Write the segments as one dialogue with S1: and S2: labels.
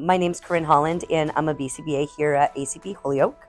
S1: My name's Corinne Holland, and I'm a BCBA here at ACP Holyoke.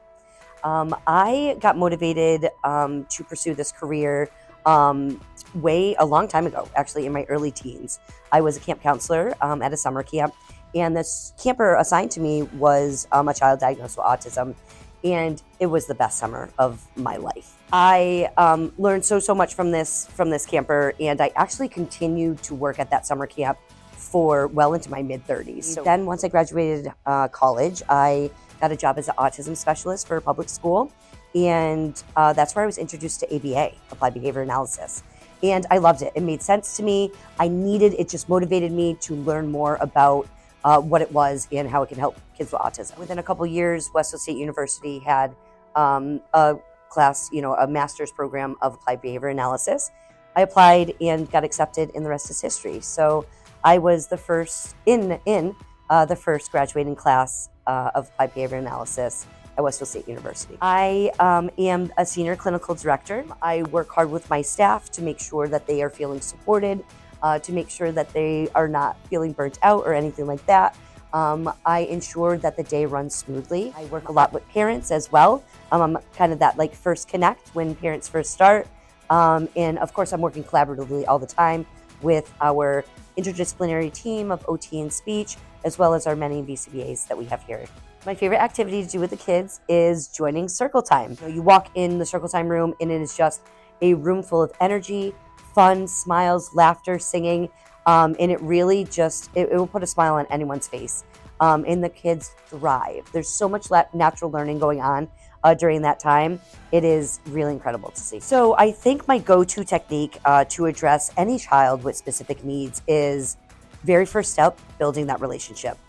S1: I got motivated to pursue this career a long time ago, actually in my early teens. I was a camp counselor at a summer camp, and this camper assigned to me was a child diagnosed with autism, and it was the best summer of my life. I learned so much from this camper, and I actually continued to work at that summer camp for well into my mid-30s. So then once I graduated college, I got a job as an autism specialist for a public school, and that's where I was introduced to ABA, Applied Behavior Analysis. And I loved it. It made sense to me. It just motivated me to learn more about what it was and how it can help kids with autism. Within a couple years, Westfield State University had a class, a master's program of Applied Behavior Analysis. I applied and got accepted, and the rest is history. So I was the first the first graduating class of Applied Behavior Analysis at Westfield State University. I am a senior clinical director. I work hard with my staff to make sure that they are feeling supported, to make sure that they are not feeling burnt out or anything like that. I ensure that the day runs smoothly. I work a lot with parents as well. I'm kind of that first connect when parents first start. And of course, I'm working collaboratively all the time with our interdisciplinary team of OT and speech, as well as our many BCBAs that we have here. My favorite activity to do with the kids is joining Circle Time. You walk in the Circle Time room, and it is just a room full of energy, fun, smiles, laughter, singing, and it really it will put a smile on anyone's face. And the kids thrive. There's so much natural learning going on during that time. It is really incredible to see. So I think my go-to technique to address any child with specific needs is very first step, building that relationship.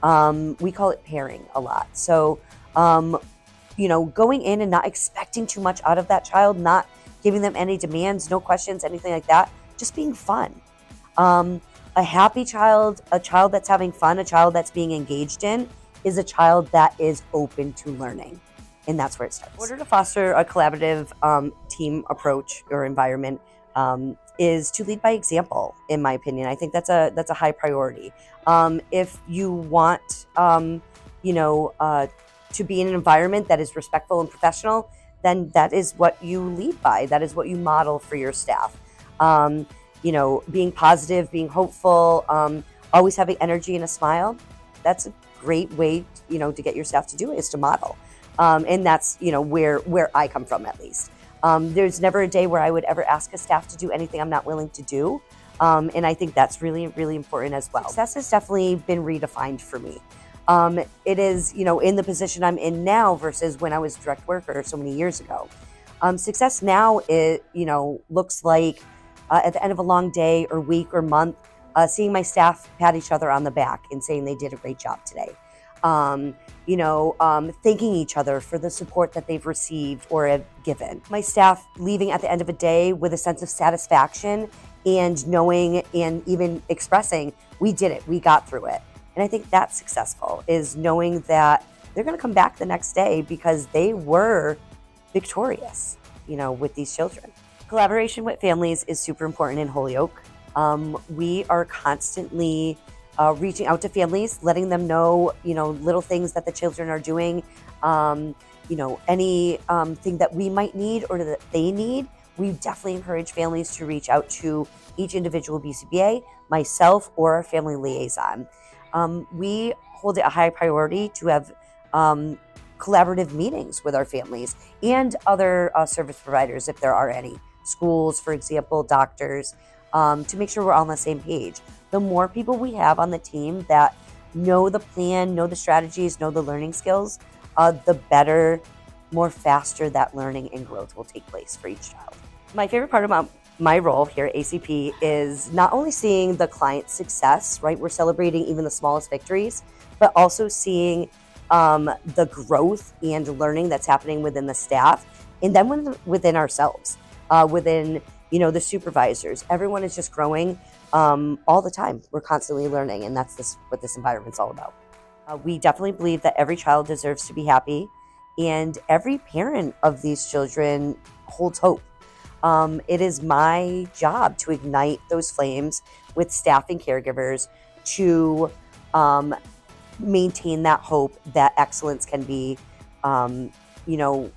S1: We call it pairing a lot. So, going in and not expecting too much out of that child, not giving them any demands, no questions, anything like that, just being fun. A happy child, a child that's having fun, a child that's being engaged in, is a child that is open to learning. And that's where it starts. In order to foster a collaborative team approach or environment is to lead by example, in my opinion. I think that's a high priority. If you want, to be in an environment that is respectful and professional, then that is what you lead by. That is what you model for your staff. Being positive, being hopeful, always having energy and a smile. That's a great way, to get your staff to do it, is to model. And that's, where I come from, at least. There's never a day where I would ever ask a staff to do anything I'm not willing to do. And I think that's really, really important as well. Success has definitely been redefined for me. It is, in the position I'm in now versus when I was a direct worker so many years ago. Success now, looks like at the end of a long day or week or month, seeing my staff pat each other on the back and saying they did a great job today. Thanking each other for the support that they've received or have given. My staff leaving at the end of a day with a sense of satisfaction and knowing and even expressing, we did it, we got through it. And I think that's successful, is knowing that they're gonna come back the next day because they were victorious, with these children. Collaboration with families is super important in Holyoke. We are constantly reaching out to families, letting them know, little things that the children are doing, any thing that we might need or that they need. We definitely encourage families to reach out to each individual BCBA, myself, or our family liaison. We hold it a high priority to have collaborative meetings with our families and other service providers, if there are any, schools, for example, doctors, to make sure we're all on the same page. The more people we have on the team that know the plan, know the strategies, know the learning skills, the better, more faster that learning and growth will take place for each child. My favorite part about my role here at ACP is not only seeing the client's success, right? We're celebrating even the smallest victories, but also seeing the growth and learning that's happening within the staff, and then within ourselves, within the supervisors. Everyone is just growing all the time. We're constantly learning, and that's what this environment's all about. We definitely believe that every child deserves to be happy, and every parent of these children holds hope. It is my job to ignite those flames with staff and caregivers to maintain that hope that excellence can be, you know,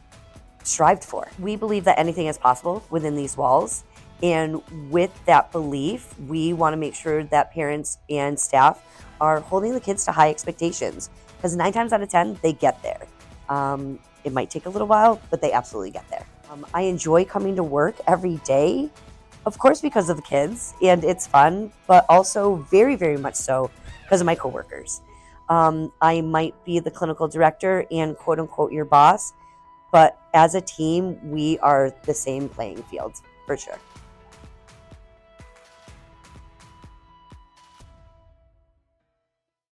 S1: strived for. We believe that anything is possible within these walls. And with that belief, we want to make sure that parents and staff are holding the kids to high expectations, because 9 times out of 10, they get there. It might take a little while, but they absolutely get there. I enjoy coming to work every day, of course, because of the kids, and it's fun, but also very, very much so because of my coworkers. I might be the clinical director and quote unquote your boss, but as a team, we are the same playing field for sure.